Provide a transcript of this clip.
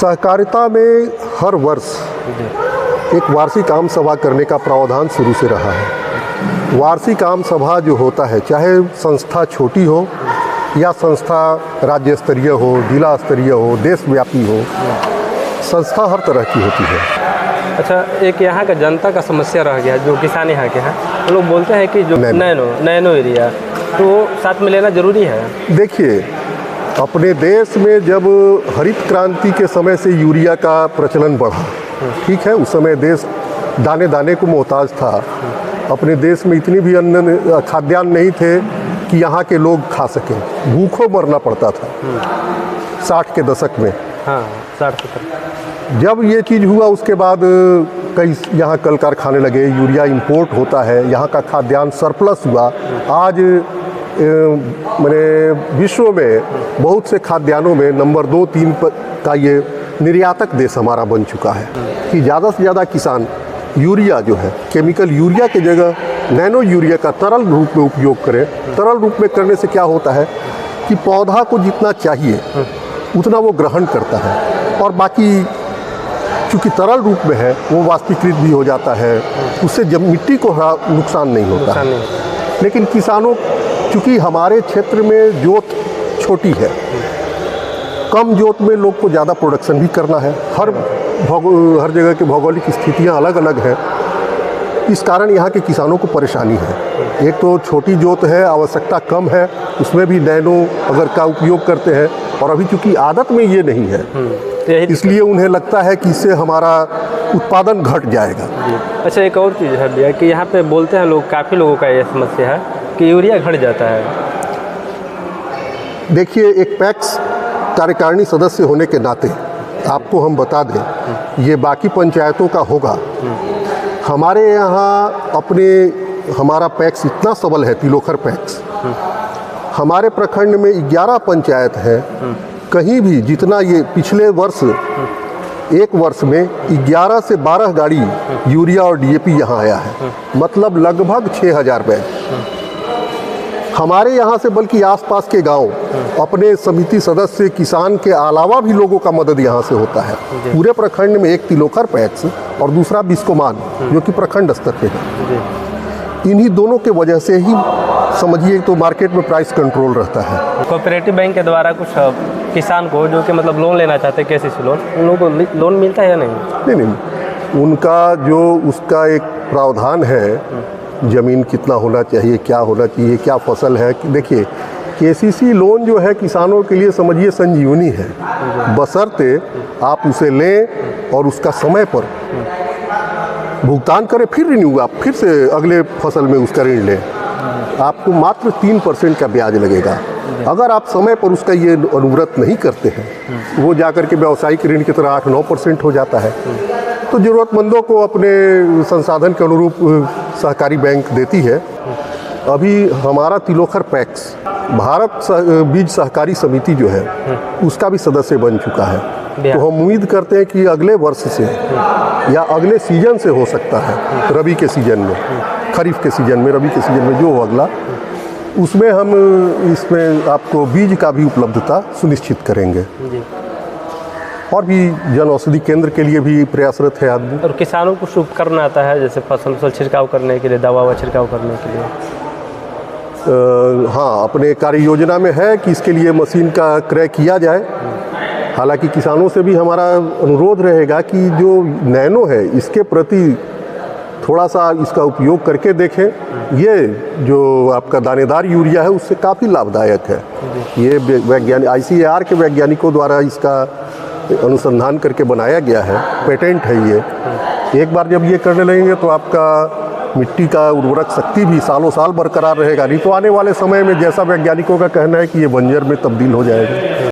सहकारिता में हर वर्ष एक वार्षिक आम सभा करने का प्रावधान शुरू से रहा है। वार्षिक आम सभा जो होता है, चाहे संस्था छोटी हो या संस्था राज्य स्तरीय हो, जिला स्तरीय हो, देशव्यापी हो, संस्था हर तरह की होती है। अच्छा, एक यहाँ का जनता का समस्या रह गया जो किसान यहाँ के हैं, वो लोग बोलते हैं कि जो नैनो एरिया तो साथ में लेना जरूरी है। देखिए, अपने देश में जब हरित क्रांति के समय से यूरिया का प्रचलन बढ़ा, ठीक है, उस समय देश दाने दाने को मोहताज था। अपने देश में इतनी भी अन्न खाद्यान्न नहीं थे कि यहाँ के लोग खा सकें, भूखों मरना पड़ता था 60 के दशक में। हाँ, 60 जब ये चीज़ हुआ उसके बाद कई यहाँ कल कारखाने लगे, यूरिया इंपोर्ट होता है, यहाँ का खाद्यान्न सरप्लस हुआ। आज मैंने विश्व में बहुत से खाद्यान्नों में नंबर 2-3 का ये निर्यातक देश हमारा बन चुका है कि ज़्यादा से ज़्यादा किसान यूरिया जो है, केमिकल यूरिया की जगह नैनो यूरिया का तरल रूप में उपयोग करें। तरल रूप में करने से क्या होता है कि पौधा को जितना चाहिए उतना वो ग्रहण करता है, और बाकी चूँकि तरल रूप में है वो वाष्पीकृत भी हो जाता है, उससे जब मिट्टी को नुकसान नहीं होता है। लेकिन किसानों, चूँकि हमारे क्षेत्र में जोत छोटी है, कम जोत में लोग को ज़्यादा प्रोडक्शन भी करना है। हर जगह की भौगोलिक स्थितियाँ अलग अलग हैं, इस कारण यहाँ के किसानों को परेशानी है। एक तो छोटी जोत है, आवश्यकता कम है, उसमें भी नैनो अगर का उपयोग करते हैं, और अभी चूँकि आदत में ये नहीं है, इसलिए उन्हें लगता है कि इससे हमारा उत्पादन घट जाएगा। अच्छा, एक और चीज़ है भैया कि यहाँ पे बोलते हैं लोग, काफ़ी लोगों का ये समस्या है कि यूरिया घट जाता है। देखिए, एक पैक्स कार्यकारिणी सदस्य होने के नाते आपको हम बता दें, ये बाकी पंचायतों का होगा। हमारे यहाँ हमारा पैक्स इतना सबल है, तिलोखर पैक्स, हमारे प्रखंड में 11 पंचायत हैं। कहीं भी जितना ये पिछले वर्ष एक वर्ष में 11 से 12 गाड़ी यूरिया और डीएपी यहाँ आया है, मतलब लगभग 6000 बैग। हमारे यहाँ से बल्कि आसपास के गांव, अपने समिति सदस्य, किसान के अलावा भी लोगों का मदद यहाँ से होता है। पूरे प्रखंड में एक तिलोखर पैक्स और दूसरा बिस्कोमान जो कि प्रखंड स्तर पे है। इन्हीं दोनों के वजह से ही समझिए तो मार्केट में प्राइस कंट्रोल रहता है। कोऑपरेटिव बैंक के द्वारा कुछ किसान को जो कि मतलब लोन लेना चाहते हैं, केसीसी लोन, उन लोगों को लोन मिलता है या नहीं? नहीं, उनका जो उसका एक प्रावधान है, ज़मीन कितना होना चाहिए, क्या होना चाहिए, क्या फसल है। देखिए, केसीसी लोन जो है किसानों के लिए समझिए संजीवनी है, बशर्ते आप उसे लें और उसका समय पर भुगतान करें, फिर रिन्यू आप फिर से अगले फसल में उसका ऋण लें। आपको मात्र 3% का ब्याज लगेगा। अगर आप समय पर उसका ये अनुव्रत नहीं करते हैं, वो जाकर के व्यावसायिक ऋण की तरह 8-9% हो जाता है। तो ज़रूरतमंदों को अपने संसाधन के अनुरूप सहकारी बैंक देती है। अभी हमारा तिलोखर पैक्स भारत बीज सहकारी समिति जो है उसका भी सदस्य बन चुका है। तो हम उम्मीद करते हैं कि अगले वर्ष से या अगले सीजन से हो सकता है, रबी के सीजन में, खरीफ के सीजन में, रबी के सीजन में जो अगला, उसमें हम इसमें आपको बीज का भी उपलब्धता सुनिश्चित करेंगे। और भी जन औषधि केंद्र के लिए भी प्रयासरत है आदमी। और किसानों को शुभ करना आता है, जैसे फसल छिड़काव करने के लिए, दवा छिड़काव करने के लिए। हाँ, अपने कार्य योजना में है कि इसके लिए मशीन का क्रय किया जाए। हालांकि किसानों से भी हमारा अनुरोध रहेगा कि जो नैनो है इसके प्रति थोड़ा सा इसका उपयोग करके देखें। ये जो आपका दानेदार यूरिया है उससे काफ़ी लाभदायक है। ये वैज्ञानिक ICAR के वैज्ञानिकों द्वारा इसका अनुसंधान करके बनाया गया है, पेटेंट है ये। एक बार जब ये करने लगेंगे तो आपका मिट्टी का उर्वरक शक्ति भी सालों साल बरकरार रहेगा। नहीं तो आने वाले समय में जैसा वैज्ञानिकों का कहना है कि ये बंजर में तब्दील हो जाएगा।